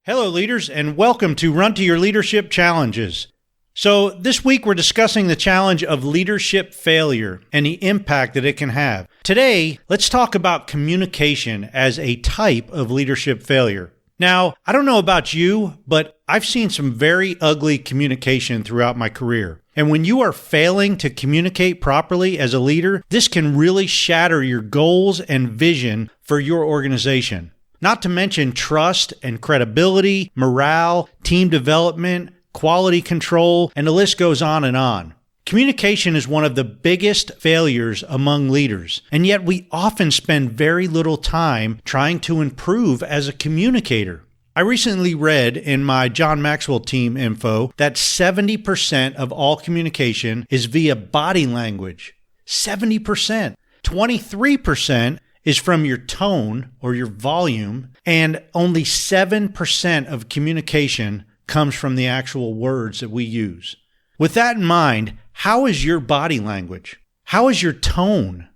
Hello, leaders, and welcome to Run to Your Leadership Challenges. So this week we're discussing the challenge of leadership failure and the impact that it can have. Today, let's talk about communication as a type of leadership failure. Now, I don't know about you, but I've seen some very ugly communication throughout my career. And when you are failing to communicate properly as a leader, this can really shatter your goals and vision for your organization. Not to mention trust and credibility, morale, team development, quality control, and the list goes on and on. Communication is one of the biggest failures among leaders, and yet we often spend very little time trying to improve as a communicator. I recently read in my John Maxwell team info that 70% of all communication is via body language. 70%. 23% is from your tone or your volume, and only 7% of communication comes from the actual words that we use. With that in mind, how is your body language? How is your tone?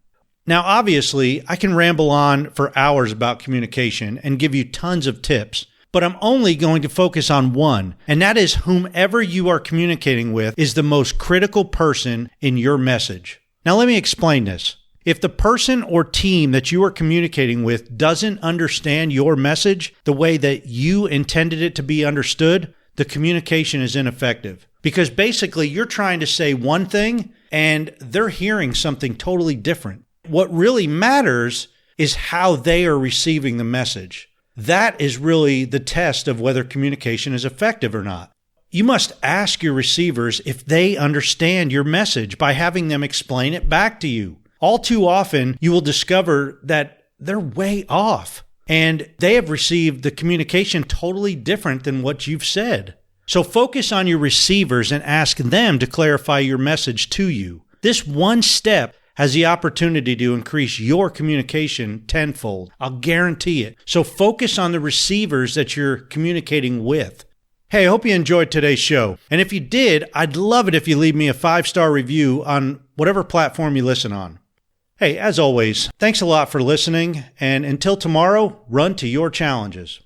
Now, obviously, I can ramble on for hours about communication and give you tons of tips, but I'm only going to focus on one, and that is whomever you are communicating with is the most critical person in your message. Now, let me explain this. If the person or team that you are communicating with doesn't understand your message the way that you intended it to be understood, the communication is ineffective. Because basically you're trying to say one thing and they're hearing something totally different. What really matters is how they are receiving the message. That is really the test of whether communication is effective or not. You must ask your receivers if they understand your message by having them explain it back to you. All too often, you will discover that they're way off and they have received the communication totally different than what you've said. So focus on your receivers and ask them to clarify your message to you. This one step has the opportunity to increase your communication tenfold. I'll guarantee it. So focus on the receivers that you're communicating with. Hey, I hope you enjoyed today's show. And if you did, I'd love it if you leave me a 5-star review on whatever platform you listen on. Hey, as always, thanks a lot for listening, and until tomorrow, run to your challenges.